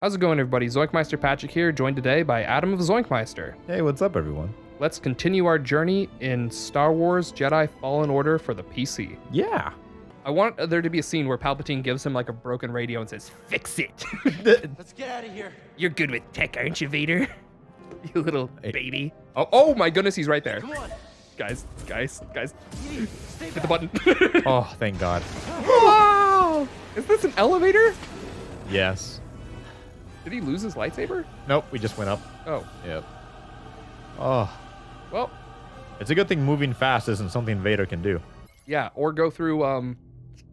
How's it going, everybody? ZoinkMeister Patrick here, joined today by Adam of ZoinkMeister. Hey, what's up, everyone? Let's continue our journey in Star Wars Jedi Fallen Order for the PC. Yeah. I want there to be a scene where Palpatine gives him like a broken radio and says, "Fix it." Let's get out of here. You're good with tech, aren't you, Vader? You little baby. Oh my goodness, he's right there. Come on. Guys. Stay Hit the back. button. Oh, thank God. Wow! Is this an elevator? Yes. Did he lose his lightsaber? Nope, we just went up. Oh, Yep. Oh, well, it's a good thing moving fast isn't something Vader can do. yeah. Or go through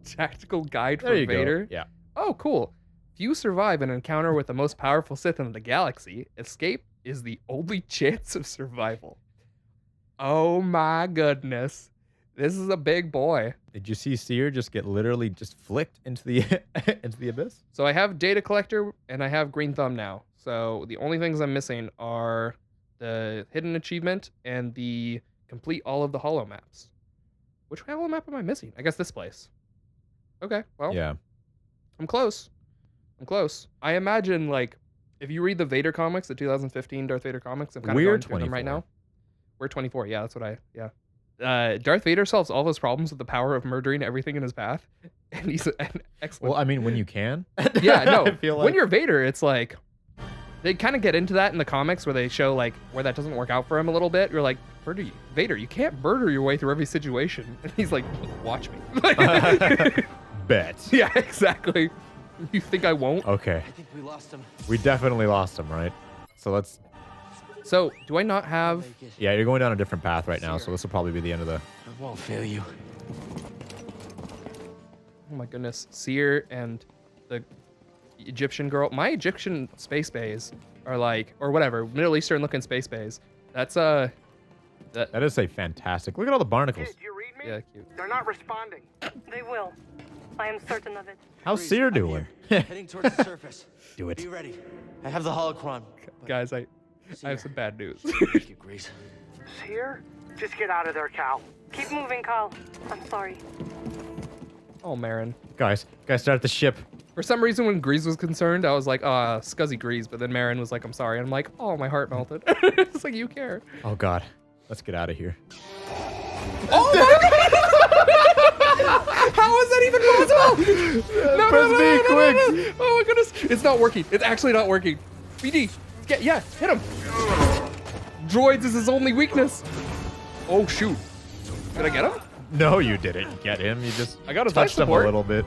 tactical guide for There you Vader. go. Yeah. Oh, cool. If you survive an encounter with the most powerful Sith in the galaxy, escape is the only chance of survival. Oh my goodness. This is a big boy. Did you see Seer just get literally just flicked into the into the abyss? So I have Data Collector and I have Green Thumb now. So the only things I'm missing are the hidden achievement and the complete all of the holo maps. Which holo map am I missing? I guess this place. Okay, well, Yeah. I'm close. I imagine, like, if you read the Vader comics, the 2015 Darth Vader comics, I'm kind of We're going through them right 24. now. We're 24, yeah, that's what Darth Vader solves all of his problems with the power of murdering everything in his path, and he's an excellent. Well, I mean, when you can. Yeah, no, I feel like... when you're Vader, it's like, they kind of get into that in the comics where they show, like, where that doesn't work out for him a little bit. You're like, Vader, you can't murder your way through every situation. And he's like, watch me. Bet. Yeah, exactly. You think I won't? Okay. I think we lost him. We definitely lost him, right? So let's... So, do I not have... Make it. Yeah, you're going down a different path right now, so this will probably be the end of the... I won't fail you. Oh my goodness, Seer and the Egyptian girl. My Egyptian space bays are like, or whatever, Middle Eastern looking space bays. That's That is a fantastic... Look at all the barnacles. Kid, you read me? yeah, cute. They're not responding. They will. I am certain of it. How's Freeze, Seer I'm doing? here. Heading towards the surface. Do it. Be ready. I have the holocron. But- Guys, I Seer. have some bad news. Thank you, Grease. Here? Just get out of there, Cal. Keep moving, Carl. I'm sorry. Oh, Marin. Guys, start the ship. For some reason, when Grease was concerned, I was like, scuzzy Grease. But then Marin was like, I'm sorry. And I'm like, oh, my heart melted. It's like, you care. Oh, God. Let's get out of here. Oh my God! How is that even possible? No, Press B, quick. Oh my goodness. It's not working. It's actually not working. BD. Hit him. Droids is his only weakness. Oh, shoot. Did I get him? No, you didn't get him. You just I got his life touched him a support. little bit.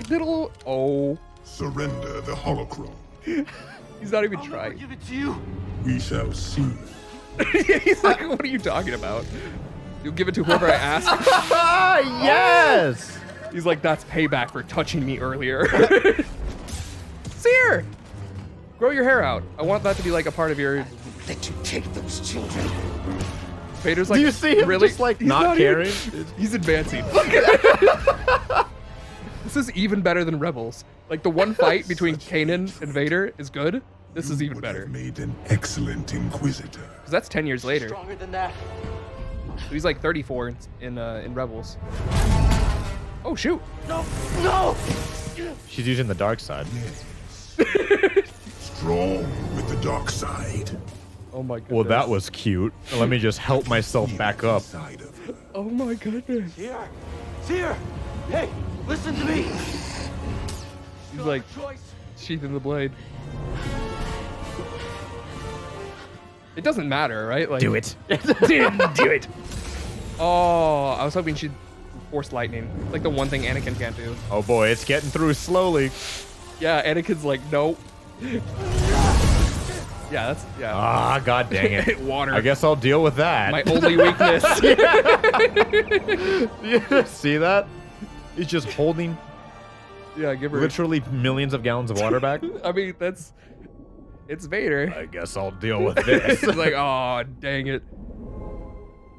Little. Oh. Surrender the holocron. He's not even I'll never trying. give it to you. We shall see. He's like, what are you talking about? You'll give it to whoever I ask. Yes! He's like, that's payback for touching me earlier. Seer! Grow your hair out. I want that to be like a part of your... Let you take those children. Vader's like, Do you see him really? just like He's not even- caring? He's advancing. Look at that. This is even better than Rebels. Like the one fight between Kanan and Vader is good. This is even Would better. have made an excellent inquisitor. Because that's 10 years later. Stronger than that. He's like 34 in Rebels. Oh shoot! No! She's using the dark side. Strong with the dark side. Oh my goodness. Well, that was cute. Let me just help myself back up. Side of her. Oh my goodness. Seer! Hey, listen to me! He's like Choice. sheathing the blade. It doesn't matter, right? Like, Do it. Do it. Oh, I was hoping she'd force lightning. Like the one thing Anakin can't do. Oh boy, it's getting through slowly. Yeah, Anakin's like, nope. Yeah, that's, yeah. Ah, god dang it. Water. I guess I'll deal with that. My only weakness. Yeah, see that? He's just holding Yeah, give her. literally millions of gallons of water back. I mean, it's Vader. I guess I'll deal with this. He's like, oh, dang it.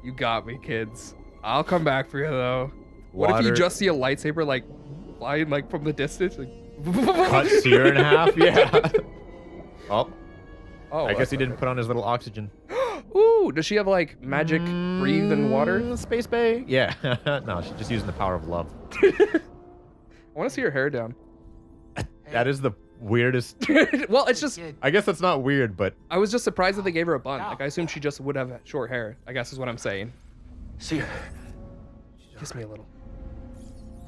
You got me, kids. I'll come back for you, though. What if you Water- just see a lightsaber, like, flying, like, from the distance? Like, Cut Seer in half? Yeah. Oh, oh, I guess that's he not didn't put on his little oxygen. good. Ooh, does she have, like, magic breathe in water? Space Bay? Yeah. No, she's just using the power of love. I want to see her hair down. That is the weirdest. Well, it's just I guess that's not weird, but I was just surprised that they gave her a bun. Like I assumed she just would have short hair. I guess is what I'm saying. See her. Kiss me a little.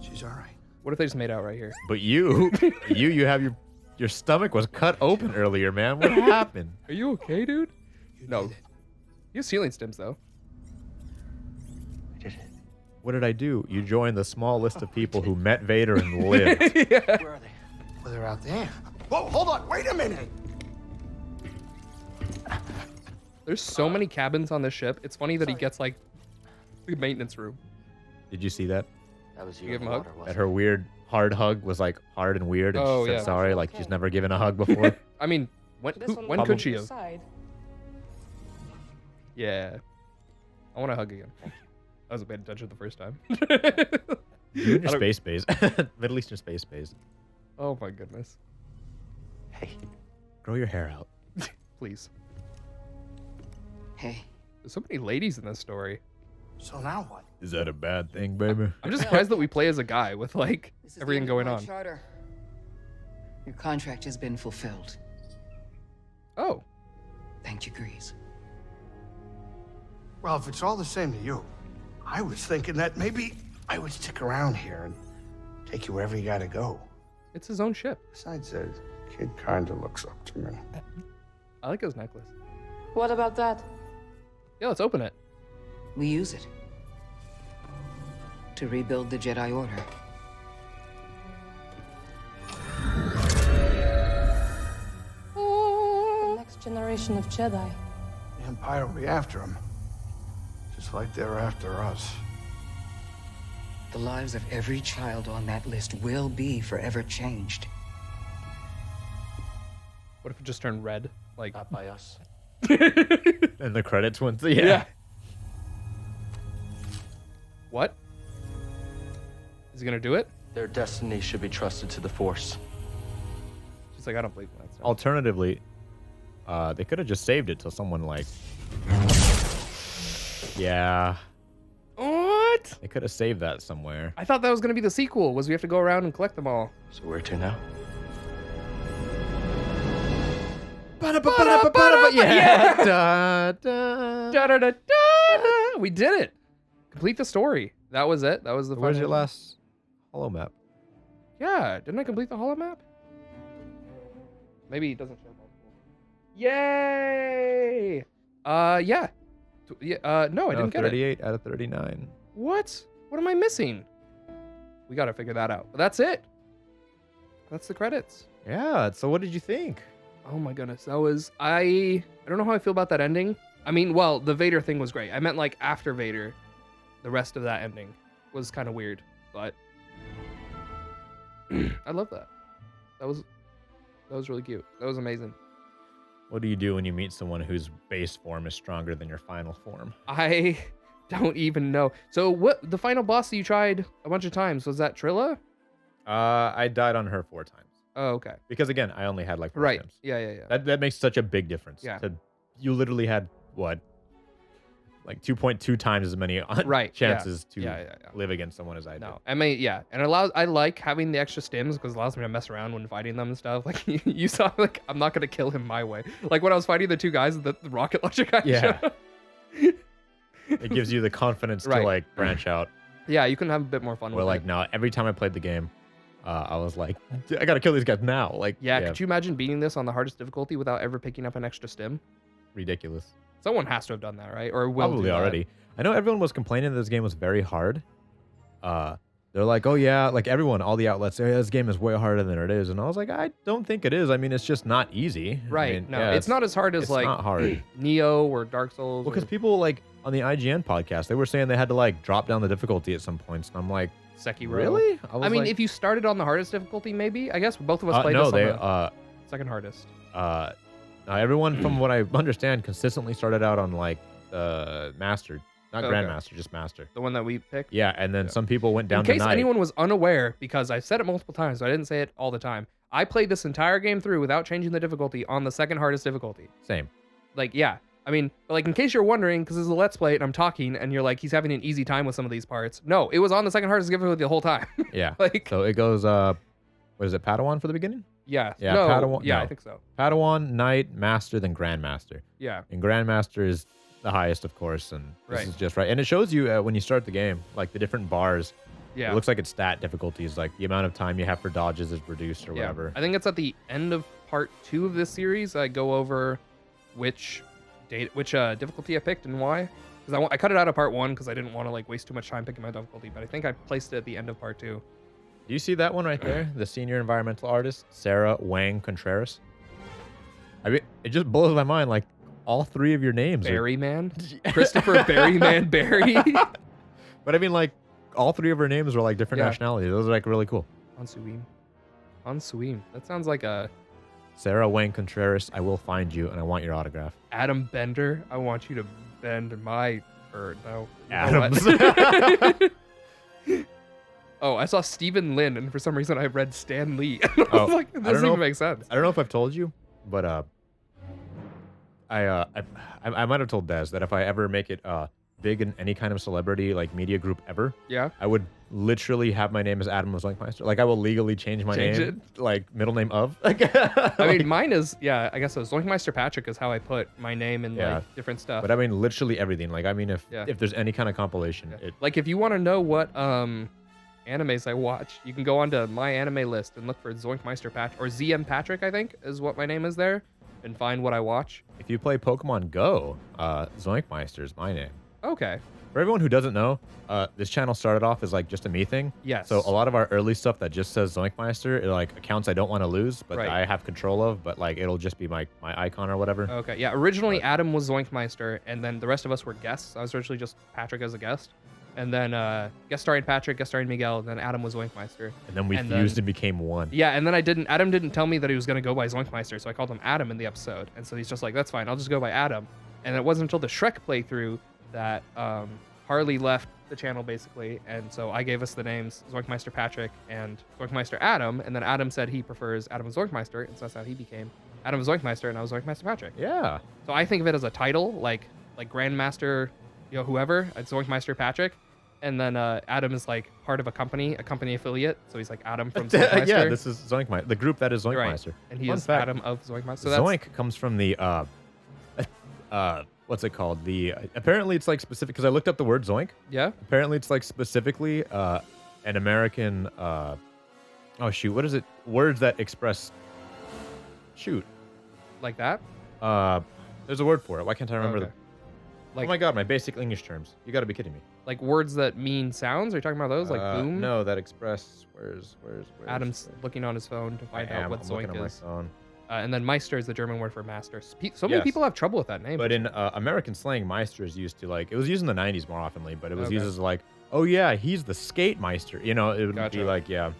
She's all right. What if they just made out right here? you have your stomach was cut open earlier, man. What happened? Are you okay, dude? No. You have healing stims though. I did it. What did I do? You joined the small list of people who met Vader and lived. Yeah. Where are they? Well, they're out there. Whoa, hold on. Wait a minute. There's so many cabins on this ship. It's funny that he gets like the maintenance room. Did you see that? That was You you. give him a hug? That her weird hard hug was like hard and weird, and Oh, she said yeah. sorry, like she's never given a hug before. I mean, when could she have? Yeah. I want to hug again. I wasn't paying attention the first time. You and your I don't- space base, Middle Eastern space base. Oh my goodness. Hey. Grow your hair out. Please. Hey, There's so many ladies in this story. So now what? Is that a bad thing, baby? I'm just surprised that we play as a guy with like this is the everything end of going my on. Charter. Your contract has been fulfilled. Oh. Thank you, Grease. Well, if it's all the same to you, I was thinking that maybe I would stick around here and take you wherever you gotta go. It's his own ship. Besides, the kid kinda looks up to me. I like his necklace. What about that? Yeah, let's open it. We use it to rebuild the Jedi Order. The next generation of Jedi. The Empire will be after him. Just like they're after us. The lives of every child on that list will be forever changed. What if it just turned red? Like Not by us. And the credits went. Yeah. What? Is he gonna do it? Their destiny should be trusted to the Force. She's like, I don't believe in that stuff. Alternatively, they could have just saved it till someone like. Yeah. What? They could have saved that somewhere. I thought that was gonna be the sequel. Was we have to go around and collect them all? So where to now? Yeah. Da, da. Da, da, da, da. We did it. Complete the story. That was it. That was the. Where's final- your last holo map? Yeah, didn't I complete the holo map? Maybe it doesn't show multiple. Yay! Yeah. No, I didn't get it. 38 out of 39. What? What am I missing? We gotta figure that out. But that's it. That's the credits. Yeah. So what did you think? Oh my goodness, that was I don't know how I feel about that ending. I mean, well, the Vader thing was great. I meant like after Vader, the rest of that ending was kind of weird, but I love that. That was really cute. That was amazing. What do you do when you meet someone whose base form is stronger than your final form? I don't even know. So what the final boss that you tried a bunch of times was that Trilla? I died on her 4 times. Oh, okay. Because again, I only had like 4 Right. attempts. Yeah. That makes such a big difference. Yeah. You literally had what? Like 2.2 times as many Right, chances yeah. to Yeah. live against someone as I did. No, I mean, yeah, and I like having the extra stims because it allows me to mess around when fighting them and stuff. Like you saw, like I'm not gonna kill him my way. Like when I was fighting the 2 guys, the rocket launcher guy. Yeah. It gives you the confidence Right. to like branch out. Yeah, you can have a bit more fun Where with like it. now, every time I played the game, I was like, I gotta kill these guys now. Like, Yeah, could you imagine beating this on the hardest difficulty without ever picking up an extra stim? ridiculous. Someone has to have done that, right? Or will do Probably that. already. I know everyone was complaining that this game was very hard. They're like, oh yeah, like everyone, all the outlets say this game is way harder than it is, and I was like, I don't think it is. I mean, it's just not easy. Right. I mean, No, yeah, it's not as hard as it's like not hard. Neo or Dark Souls. Well, because or people like on the IGN podcast, they were saying they had to like drop down the difficulty at some points, and I'm like, Sekiro. really? I mean, if you started on the hardest difficulty, maybe. I guess both of us played no, this on they the second hardest. everyone from what I understand consistently started out on like master, not Okay. grandmaster, just master. The one that we picked. Yeah, and then Yeah. some people went down In to case night. anyone was unaware, because I've said it multiple times, so I didn't say it all the time. I played this entire game through without changing the difficulty on the second hardest difficulty. Same. Like, yeah. I mean, but like in case you're wondering, because this is a Let's Play and I'm talking and you're like, he's having an easy time with some of these parts. No, it was on the second hardest difficulty the whole time. Yeah. Like, So it goes what is it, Padawan for the beginning? Yeah. Yeah, No. Padawan. Yeah, no. I think so. Padawan, Knight, Master, then Grandmaster. Yeah. And Grandmaster is the highest, of course, and this Right. is just right. And it shows you when you start the game, like the different bars. Yeah. It looks like it's stat difficulties, like the amount of time you have for dodges is reduced or whatever. I think it's at the end of part 2 of this series. I go over which difficulty I picked and why. Because I cut it out of part 1 because I didn't want to like waste too much time picking my difficulty. But I think I placed it at the end of part 2. Do you see that one right there? The senior environmental artist, Sarah Wang Contreras. I mean, it just blows my mind. Like all 3 of your names. Berryman, Christopher Berryman Berry. But I mean, like all 3 of her names were like different Yeah. nationalities. Those are like really cool. Ansuim. That sounds like a Sarah Wang Contreras. I will find you, and I want your autograph. Adam Bender. I want you to bend my bird. No. You know Adams. what? Oh, I saw Stephen Lin, and for some reason I read Stan Lee. I was Oh, like, I this don't doesn't know even make sense. I don't know if I've told you, but I might have told Des that if I ever make it big in any kind of celebrity like media group ever, Yeah. I would literally have my name as Adam of ZoinkMeister. Like I will legally change my Change name, like middle name of. I mean, mine is, yeah, I guess so. ZoinkMeister Patrick is how I put my name in Yeah. like different stuff. but I mean literally everything. Like I mean, if Yeah. there's any kind of compilation, Yeah. it Like if you want to know what animes I watch, you can go onto my anime list and look for ZoinkMeister Patrick, or ZM Patrick, I think is what my name is there, and find what I watch. if you play Pokemon Go, ZoinkMeister is my name. Okay. For everyone who doesn't know, this channel started off as like just a me thing. Yes. So a lot of our early stuff that just says ZoinkMeister, like accounts I don't want to lose, but Right. I have control of, but like it'll just be my icon or whatever. Okay. Yeah. Originally, Adam was ZoinkMeister, and then the rest of us were guests. I was originally just Patrick as a guest, and then guest starring Patrick, guest starring Miguel, and then Adam was ZoinkMeister. And then we and fused then- and became one. Yeah, and then Adam didn't tell me that he was gonna go by ZoinkMeister, so I called him Adam in the episode, and so he's just like, that's fine, I'll just go by Adam. And it wasn't until the Shrek playthrough that Harley left the channel basically, and so I gave us the names ZoinkMeister Patrick and ZoinkMeister Adam, and then Adam said he prefers Adam ZoinkMeister, and so that's how he became Adam ZoinkMeister, and I was ZoinkMeister Patrick. Yeah. So I think of it as a title, like Grandmaster, whoever, it's ZoinkMeister Patrick. And then Adam is like part of a company affiliate. So he's like Adam from ZoinkMeister. Yeah, this is ZoinkMeister, the group that is ZoinkMeister. Right. And he Fun is fact, Adam of ZoinkMeister. So that's, Zoink comes from the what's it called? The apparently it's like specific because I looked up the word Zoink. yeah. Apparently it's like specifically an American oh shoot, what is it? Words that express shoot. Like that. There's a word for it. Why can't I remember Okay. the Like, oh my god, my basic English terms. You gotta be kidding me. like words that mean sounds. Are you talking about those? Like boom? No, that express where's Adam's looking on his phone to find out what I'm looking Zoink on my is. phone. And then Meister is the German word for master. So many Yes. people have trouble with that name. But in American slang, Meister is used to like it was used in the 90s more oftenly, but it was Okay. used as like, oh yeah, he's the skate meister. You know, it would Gotcha. be like, yeah.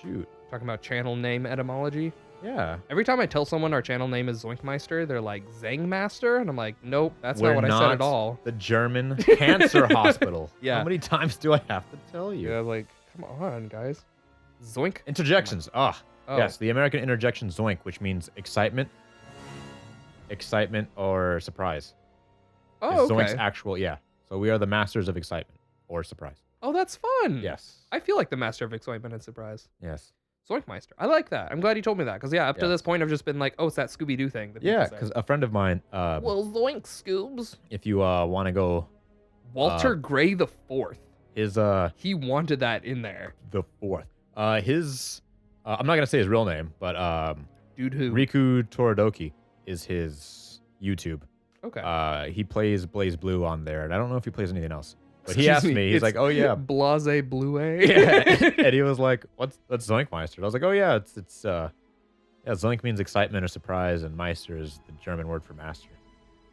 Shoot. Talking about channel name etymology. Yeah. Every time I tell someone our channel name is ZoinkMeister, they're like ZangMaster, and I'm like, nope, that's We're not what I said at all. The German cancer hospital. Yeah. How many times do I have to tell you? Yeah, like, come on, guys. Zoink. Interjections. Ah. Oh. Yes, the American interjection zoink, which means excitement or surprise. Oh, Is Zoink's okay. actual, yeah. So we are the masters of excitement or surprise. Oh, that's fun. Yes. I feel like the master of excitement and surprise. Yes. ZoinkMeister. I like that. I'm glad you told me that, because yeah, up to Yeah. this point, I've just been like, oh, it's that Scooby-Doo thing. That people Yeah, say. because a friend of mine, Well, Zoink Scoobs. if you want to go, Walter Gray the Fourth. his He wanted that in there. the fourth. His I'm not gonna say his real name, but Dude who? Riku Toradoki is his YouTube. Okay. He plays Blaze Blue on there, and I don't know if he plays anything else. But he Excuse asked me, he's it's like, "Oh yeah, Blase Blue A. yeah," and he was like, "What's ZoinkMeister?" And I was like, "Oh yeah, it's yeah, Zoink means excitement or surprise, and Meister is the German word for master."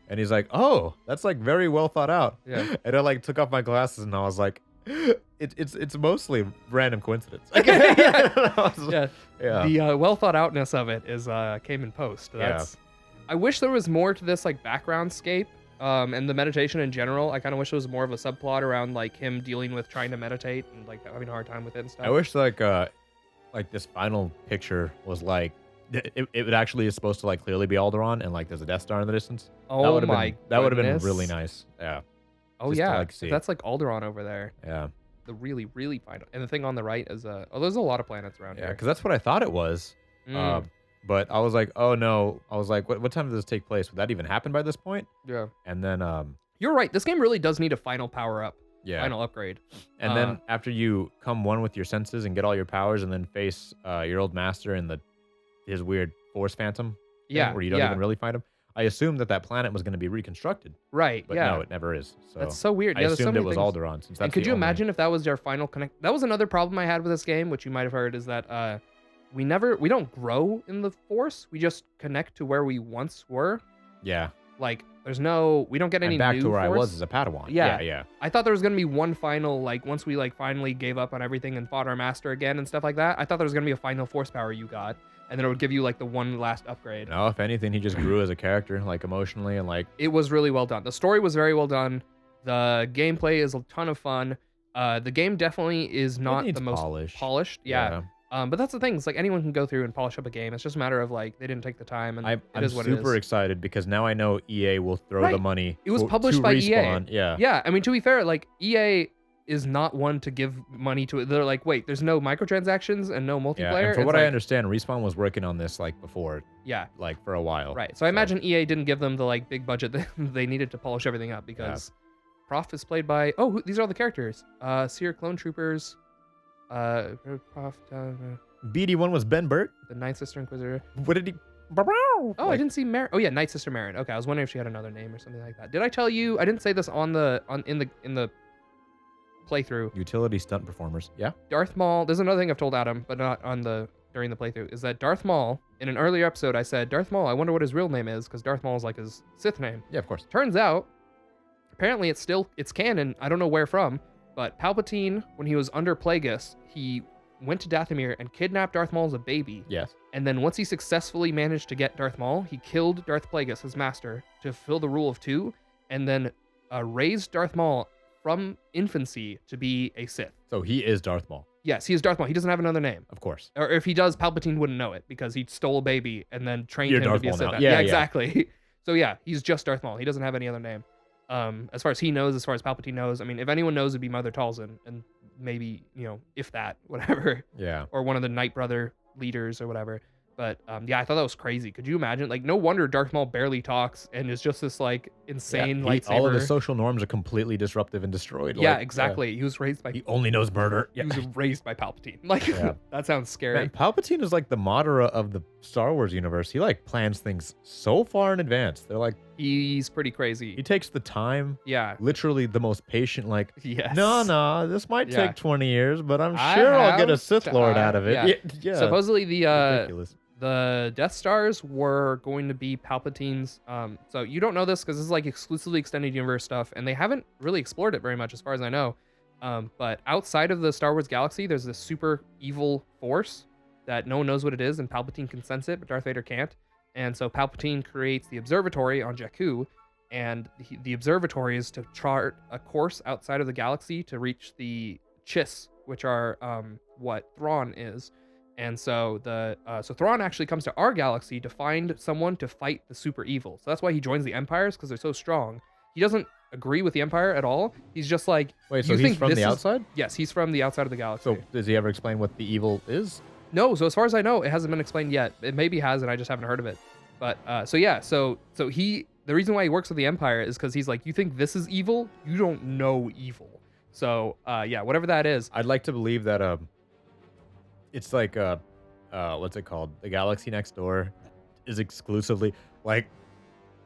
And he's like, "Oh, that's like very well thought out." Yeah. And I like took off my glasses, and I was like, "It's mostly random coincidence." Yeah. Yeah. The well thought outness of it is came in post. That's. I wish there was more to this like background scape, and the meditation in general. I kind of wish there was more of a subplot around like him dealing with trying to meditate and like having a hard time with it and stuff. I wish like this final picture was like it actually is supposed to like clearly be Alderaan, and like there's a Death Star in the distance. Oh that would've my been, that would have been goodness. really nice. Yeah. Oh just to, yeah, like, see. that's like Alderaan over there. Yeah. the really, really final. And the thing on the right is there's a lot of planets around Yeah, here. because that's what I thought it was. Mm, But I was like, oh no. I was like, what time does this take place? Would that even happen by this point? yeah. And then You're right. This game really does need a final power up, yeah. final upgrade. And then after you come one with your senses and get all your powers, and then face your old master and his weird force phantom, thing Yeah, where you don't yeah. even really fight him. I assumed that planet was going to be reconstructed, Right. but yeah. no, it never is. So That's so weird. I Yeah, there's so assumed it many was things. Alderaan, since that's And could the you only- imagine if that was their final connect? That was another problem I had with this game, which you might have heard, is that we don't grow in the Force. We just connect to where we once were. Yeah, Like, we don't get any I'm back new to where I Force. was as a Padawan. Yeah. yeah. I thought there was gonna be one final, like, once we finally gave up on everything and fought our master again and stuff like that. I thought there was gonna be a final Force power you got, and then it would give you the one last upgrade. No, if anything, he just grew as a character, emotionally and It was really well done. The story was very well done. The gameplay is a ton of fun. The game definitely is not needs the most polish. polished. Yeah. But that's the thing. It's anyone can go through and polish up a game. It's just a matter of they didn't take the time, and I'm it is what it is. super excited because now I know EA will throw the Right. money. It was to published by EA. Respawn. Yeah. Yeah, I mean, to be fair, EA is not one to give money to it. They're wait, there's no microtransactions and no multiplayer. Yeah, and for It's what I understand, Respawn was working on this before, yeah, for a while. right. So I imagine EA didn't give them the big budget that they needed to polish everything up because Prof is played by these are all the characters. Seer Clone Troopers, Prof, BD1 was Ben Burt. the Ninth Sister Inquisitor. What did he? Oh, I didn't see Marin. Oh yeah, Night Sister Marin. Okay, I was wondering if she had another name or something like that. Did I tell you? I didn't say this in the playthrough. Utility stunt performers. Yeah. Darth Maul. There's another thing I've told Adam, but not during the playthrough. Is that Darth Maul? In an earlier episode, I said Darth Maul. I wonder what his real name is because Darth Maul is his Sith name. Yeah, of course. Turns out, apparently it's canon. I don't know where from, but Palpatine, when he was under Plagueis, he went to Dathomir and kidnapped Darth Maul as a baby. Yes. And then once he successfully managed to get Darth Maul, he killed Darth Plagueis, his master, to fulfill the rule of two, and then raised Darth Maul from infancy to be a Sith. So he is Darth Maul. Yes, he is Darth Maul. He doesn't have another name. Of course. Or if he does, Palpatine wouldn't know it because he stole a baby and then trained You're him Darth to be a Maul Sith. now. Yeah, Yeah, exactly. So yeah, he's just Darth Maul. He doesn't have any other name. As far as he knows, as far as Palpatine knows, I mean, if anyone knows, it'd be Mother Talzin, and maybe, if that, whatever. Yeah. Or one of the Night Brother leaders or whatever. But yeah, I thought that was crazy. Could you imagine? No wonder Darth Maul barely talks and is just this insane lightsaber. All of his social norms are completely disruptive and destroyed. Yeah, exactly. He was raised by. He only knows murder. He was raised by Palpatine. That sounds scary. Man, Palpatine is the Madara of the Star Wars universe. He plans things so far in advance. They're He's pretty crazy. he takes the time. Yeah. Literally the most patient. Yes. No, this might Yeah. take 20 years, but I'm I sure I'll get a have Sith Lord out of it. yeah. Yeah. Supposedly Ridiculous. the Death Stars were going to be Palpatine's. So you don't know this because this is exclusively extended universe stuff, and they haven't really explored it very much, as far as I know. But outside of the Star Wars galaxy, there's this super evil force that no one knows what it is, and Palpatine can sense it, but Darth Vader can't. And so Palpatine creates the observatory on Jakku, and the observatory is to chart a course outside of the galaxy to reach the Chiss, which are what Thrawn is. And so so Thrawn actually comes to our galaxy to find someone to fight the super evil. So that's why he joins the Empires, because they're so strong. He doesn't agree with the Empire at all. He's just Wait, so "You he's think from this the is-" outside? Yes, he's from the outside of the galaxy. So does he ever explain what the evil is? No, so as far as I know, it hasn't been explained yet. It maybe has, and I just haven't heard of it. But so the reason why he works with the Empire is because he's you think this is evil? You don't know evil. So yeah, whatever that is. I'd like to believe that it's what's it called? The galaxy next door is exclusively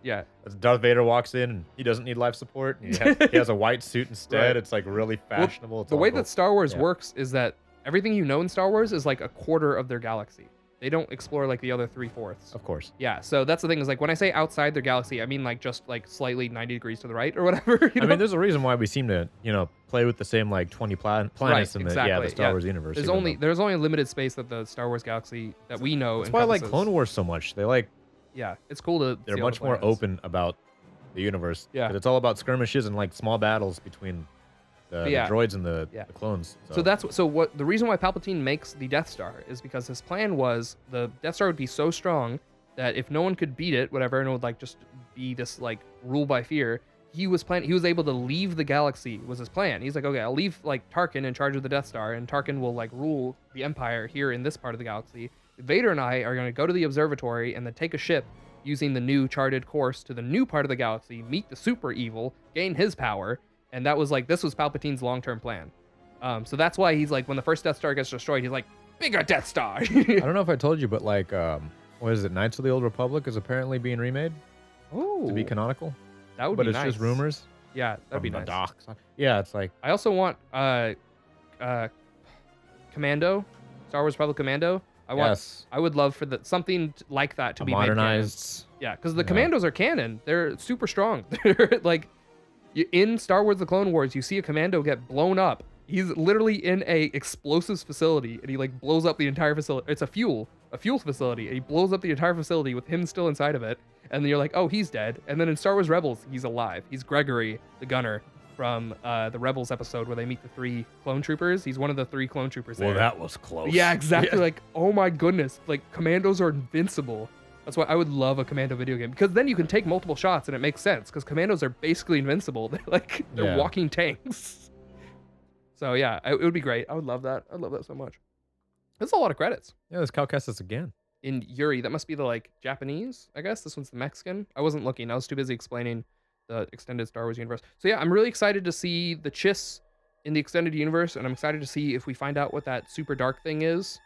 Yeah. as Darth Vader walks in and he doesn't need life support. And he has a white suit instead. Right. It's really fashionable. It's The all way cool. that Star Wars Yeah. works is that everything you know in Star Wars is a quarter of their galaxy. They don't explore the other 3/4. Of course. Yeah, so that's the thing is when I say outside their galaxy, I mean just slightly 90 degrees to the right or whatever. You know? I mean, there's a reason why we seem to, play with the same 20 planets in the exactly, Star Wars universe. There's even only though- there's only a limited space that the Star Wars galaxy that we know. That's why I like encompasses. Clone Wars so much. Yeah, it's cool to. They're see all much the more planets. open about the universe. Yeah. 'Cause it's all about skirmishes and small battles between the Yeah. droids and the Yeah. clones. So what the reason why Palpatine makes the Death Star is because his plan was the Death Star would be so strong that if no one could beat it, whatever, and it would just be this rule by fear, he was able to leave the galaxy was his plan. He's like, okay, I'll leave like Tarkin in charge of the Death Star, and Tarkin will like rule the Empire here in this part of the galaxy. Vader and I are going to go to the observatory and then take a ship using the new charted course to the new part of the galaxy, meet the super evil, gain his power, and that was like, this was Palpatine's long-term plan. So that's why he's like, when the first Death Star gets destroyed, he's like, bigger Death Star. I don't know if I told you, but like, what is it? Knights of the Old Republic is apparently being remade to be canonical. That would but be it's nice. just rumors. Yeah, that'd be from nice. the dark side. Yeah, it's like I also want Commando, Star Wars Republic Commando. I would love for something like that to be modernized. Made canon. Yeah, because the Commandos are canon. They're super strong. They're like in Star Wars: The Clone Wars, you see a Commando get blown up. He's literally in a explosives facility, and he like blows up the entire facility. It's a fuel facility, and he blows up the entire facility with him still inside of it. And then you're like, oh, he's dead. And then in Star Wars Rebels, he's alive. He's Gregory, the gunner from the Rebels episode where they meet the 3 clone troopers. He's one of the 3 clone troopers there. Well, that was close. Yeah, exactly. Like, oh my goodness. Like, Commandos are invincible. That's why I would love a Commando video game, because then you can take multiple shots and it makes sense, because Commandos are basically invincible. They're walking tanks. So yeah, it would be great. I would love that. I'd love that so much. That's a lot of credits. Yeah, there's Cal Kestis again. In Yuri, that must be the like Japanese, I guess. This one's the Mexican. I wasn't looking. I was too busy explaining the extended Star Wars universe. So yeah, I'm really excited to see the Chiss in the extended universe, and I'm excited to see if we find out what that super dark thing is.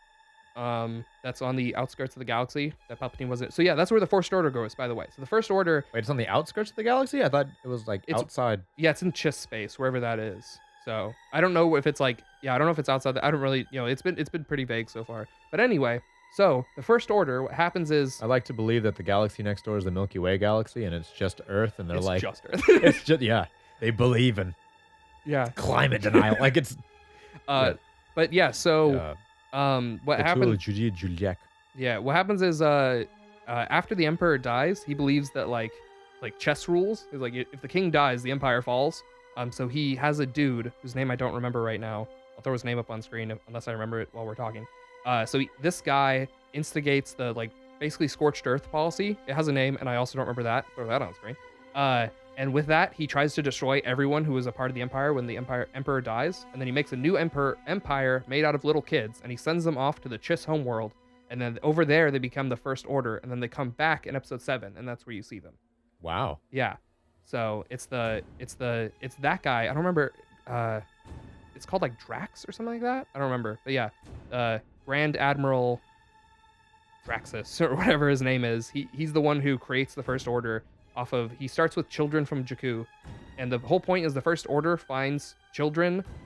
That's on the outskirts of the galaxy that Palpatine wasn't. So yeah, that's where the First Order goes, by the way. So the First Order. Wait, it's on the outskirts of the galaxy? I thought it was like outside. Yeah, it's in Chiss space, wherever that is. So I don't know if it's like, I don't know if it's outside. I don't really, it's been pretty vague so far. But anyway. So, the First Order, what happens is... I like to believe that the galaxy next door is the Milky Way galaxy, and it's just Earth, and they're it's like... just Earth. It's just, yeah. They believe in climate denial. Like, it's... But yeah, so... what happens... Yeah, what happens is, after the Emperor dies, he believes that, like chess rules. Is like, if the king dies, the Empire falls. So he has a dude, whose name I don't remember right now. I'll throw his name up on screen, unless I remember it while we're talking. This guy instigates the basically scorched earth policy. It has a name, and I also don't remember that. Throw that on screen. And with that, he tries to destroy everyone who is a part of the Empire when the Emperor dies. And then he makes a new empire made out of little kids, and he sends them off to the Chiss homeworld. And then over there, they become the First Order, and then they come back in Episode 7, and that's where you see them. Wow. Yeah. So it's that guy. I don't remember. It's called like Drax or something like that. I don't remember. But yeah. Grand Admiral Draxus, or whatever his name is. He's the one who creates the First Order off of... He starts with children from Jakku. And the whole point is the First Order finds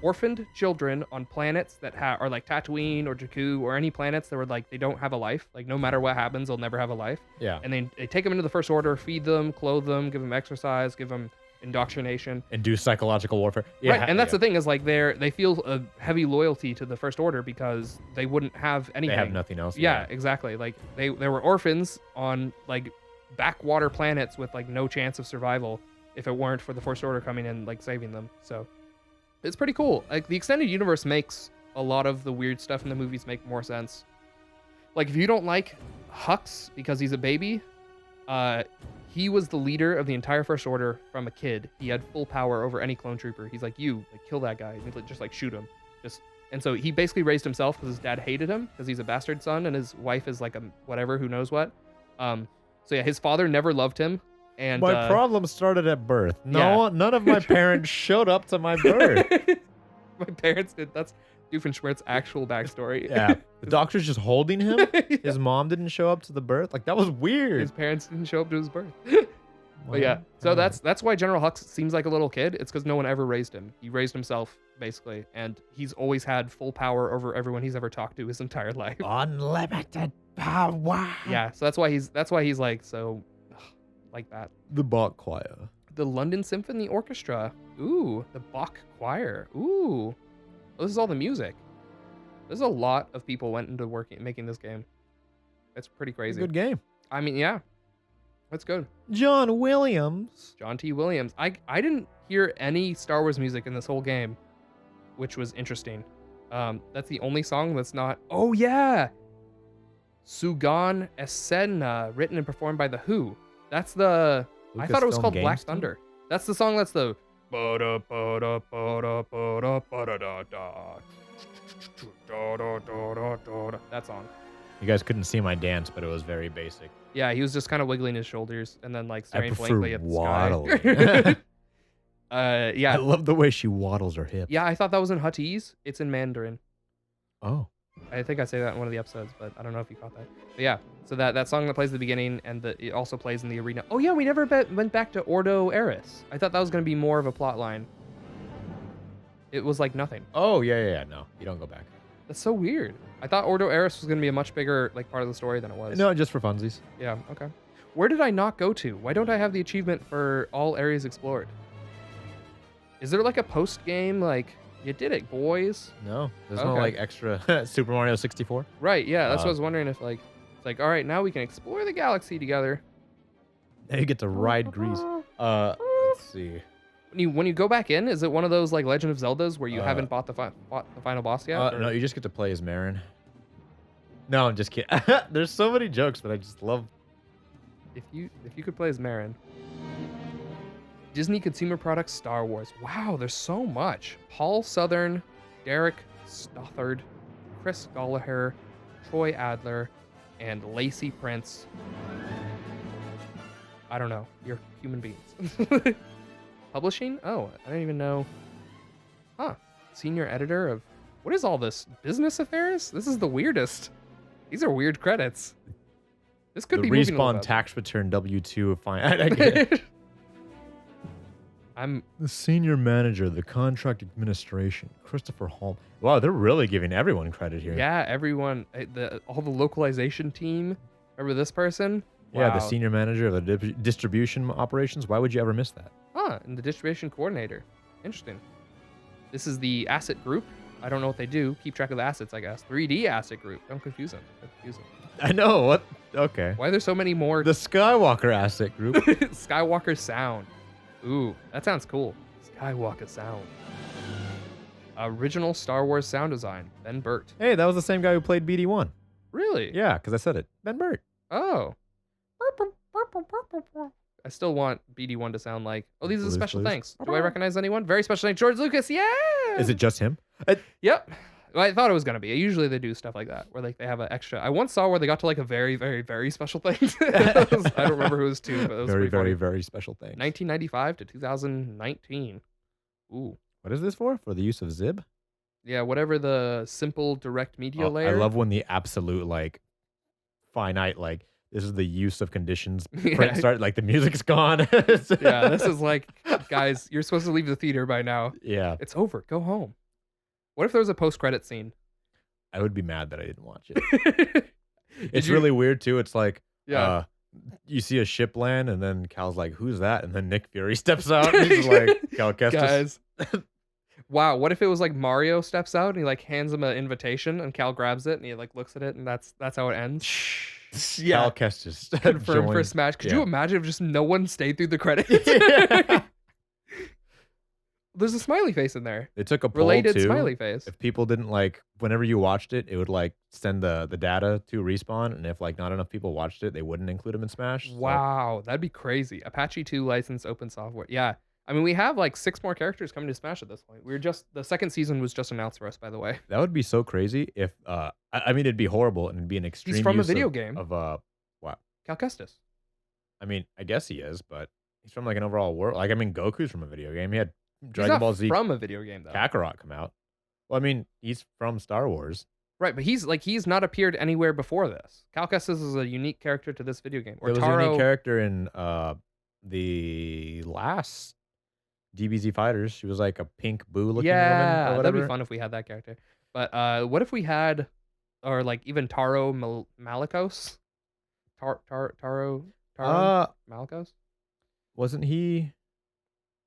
orphaned children on planets that are like Tatooine or Jakku, or any planets that were like, they don't have a life. Like, no matter what happens, they'll never have a life. Yeah. And they take them into the First Order, feed them, clothe them, give them exercise, give them indoctrination, and do psychological warfare. Yeah, right. And that's the thing, is like they feel a heavy loyalty to the First Order because they wouldn't have anything. They have nothing else. Yeah, exactly. Like they were orphans on like backwater planets with like no chance of survival if it weren't for the First Order coming in like saving them. So it's pretty cool. Like the extended universe makes a lot of the weird stuff in the movies make more sense. Like if you don't like Hux because he's a baby, he was the leader of the entire First Order from a kid. He had full power over any clone trooper. He's like, kill that guy. And just like shoot him. And so he basically raised himself because his dad hated him because he's a bastard son and his wife is like a whatever, who knows what. So yeah, his father never loved him. And my problem started at birth. None of my parents showed up to my birth. My parents did. That's Doofenshmirtz's actual backstory. Yeah. The doctor's just holding him. Yeah. His mom didn't show up to the birth. Like, that was weird. His parents didn't show up to his birth. But yeah, so that's why General Hux seems like a little kid. It's because no one ever raised him. He raised himself, basically, and he's always had full power over everyone he's ever talked to his entire life. Unlimited power. Yeah, so that's why he's like so like that. The Bach Choir. The London Symphony Orchestra. Ooh, the Bach Choir. Ooh. This is all the music. There's a lot of people went into making this game. It's pretty crazy. Good game. I mean, yeah. That's good. John Williams. John T. Williams. I didn't hear any Star Wars music in this whole game, which was interesting. That's the only song that's not... Oh, yeah! Sugan Esena, written and performed by The Who. That's the... I thought it was called Black Thunder. That's the song. That's the. That song. You guys couldn't see my dance, but it was very basic. Yeah, he was just kind of wiggling his shoulders and then like I staring prefer blankly at the waddling. sky. I Yeah, love the way she waddles her hips. yeah. I thought that was in Huttese. It's in Mandarin. Oh. I think I say that in one of the episodes, but I don't know if you caught that. But yeah, so that song that plays at the beginning and it also plays in the arena. Oh yeah, we never went back to Ordo Eris. I thought that was gonna be more of a plot line. It was like nothing. Oh, yeah. No, you don't go back. That's so weird. I thought Ordo Eris was gonna be a much bigger like part of the story than it was. No, just for funsies. Yeah. Okay. Where did I not go to? Why don't I have the achievement for all areas explored? Is there like a post game like? You did it, boys. No, there's no Okay. like extra Super Mario 64. Right, yeah, that's what I was wondering if like, it's like, all right, now we can explore the galaxy together. Now you get to ride Grease. Let's see. When you go back in, is it one of those like Legend of Zeldas where you Uh, haven't bought the final boss yet? or- No, you just get to play as Marin. No, I'm just kidding. There's so many jokes, but I just love. If you could play as Marin. Disney Consumer Products Star Wars. Wow, there's so much. Paul Southern, Derek Stothard, Chris Gallagher, Troy Adler, and Lacey Prince. I don't know. You're human beings. Publishing? Oh, I don't even know. Huh. Senior editor of... What is all this? Business affairs? This is the weirdest. These are weird credits. This could The be moving a little Respawn bit. tax return W2 fine. I get it. I'm The senior manager, the contract administration, Christopher Holm. Wow, they're really giving everyone credit here. Yeah, everyone, all the localization team. Remember this person? Yeah, the Wow. senior manager of the distribution operations. Why would you ever miss that? Huh, and the distribution coordinator. Interesting. This is the asset group. I don't know what they do. Keep track of the assets, I guess. 3D asset group. Don't confuse them. Don't confuse them. I know, what? Okay. Why are there so many more? The Skywalker asset group. Skywalker sound. Ooh, that sounds cool. Skywalker sound. Original Star Wars sound design. Ben Burt. Hey, that was the same guy who played BD1. Really? Yeah, because I said it. Ben Burt. Oh. I still want BD1 to sound like, oh, these are the Please, special please. thanks. Do I recognize anyone? Very special thanks, George Lucas. Yeah. Is it just him? Yep. Well, I thought it was gonna be. Usually they do stuff like that, where like they have an extra. I once saw where they got to like a very, very, very special thing. I don't remember who it was to, but it was Very, pretty funny. very, very special thing. 1995 to 2019. Ooh. What is this for? For the use of Zib? Yeah, whatever the simple direct media Oh, layer. I love when the absolute, like, finite, like, this is the use of conditions Yeah. print start, like, the music's gone. Yeah, this is like, guys, you're supposed to leave the theater by now. Yeah. It's over. Go home. What if there was a post-credit scene? I would be mad that I didn't watch it. It's you- really weird, too. It's like, Yeah. you see a ship land, and then Cal's like, who's that? And then Nick Fury steps out. And he's like, Cal Kestis. Guys. Wow, what if it was like Mario steps out and he like hands him an invitation and Cal grabs it and he like looks at it and that's how it ends? Cal Kestis. Confirmed for joined- Smash. Could yeah. you imagine if just no one stayed through the credits? Yeah. There's a smiley face in there. They took a poll, Related too. smiley face. If people didn't like, whenever you watched it, it would like send the data to Respawn, and if like not enough people watched it, they wouldn't include them in Smash. So- Wow, that'd be crazy. Apache 2 license open software. Yeah. I mean, we have like 6 more characters coming to Smash at this point. The second season was just announced for us, by the way. that would be so crazy if I mean it'd be horrible and it'd be an extreme. He's from a use video of, game. Of what? Cal Kestis. I mean, I guess he is, but he's from like an overall world. Like I mean, Goku's from a video game. He had He's Dragon not Ball Z from a video game though. Kakarot come out. Well, I mean, he's from Star Wars. Right, but he's not appeared anywhere before this. Cal Kestis is a unique character to this video game. Or There was a Taro. unique character in the last DBZ Fighters. She was like a pink boo looking woman or Yeah, that'd whatever. be fun if we had that character. But what if we had, or like even Taro Malikos? Taro Malikos? Wasn't he?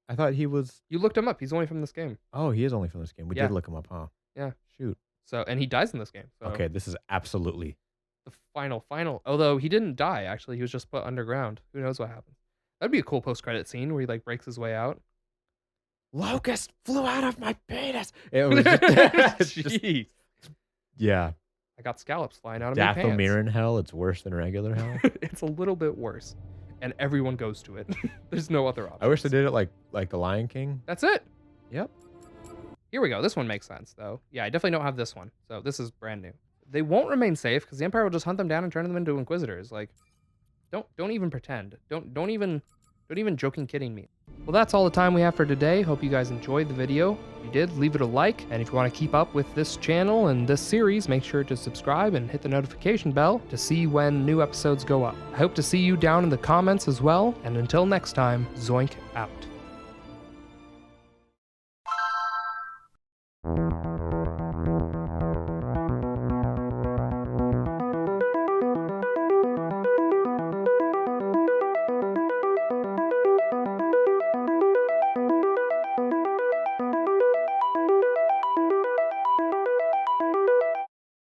I thought he was. You looked him up. He's only from this game. Oh, he is only from this game. We Yeah. did look him up, huh? Yeah. Shoot. So, and he dies in this game. So Okay, this is absolutely. the final. Although he didn't die, actually, he was just put underground. Who knows what happened? That'd be a cool post-credit scene where he like breaks his way out. Locust flew out of my penis. It was just, Jeez. yeah. I got scallops flying out of my pants. Dathomir in hell. It's worse than regular hell. It's a little bit worse. and everyone goes to it. There's no other option. I wish they did it like the Lion King. That's it. Yep. Here we go. This one makes sense, though. Yeah, I definitely don't have this one. So this is brand new. They won't remain safe because the Empire will just hunt them down and turn them into Inquisitors. Like, don't even pretend. Don't even joking kidding me. Well, that's all the time we have for today. Hope you guys enjoyed the video. If you did, leave it a like. And if you want to keep up with this channel and this series, make sure to subscribe and hit the notification bell to see when new episodes go up. I hope to see you down in the comments as well. And until next time, Zoink out.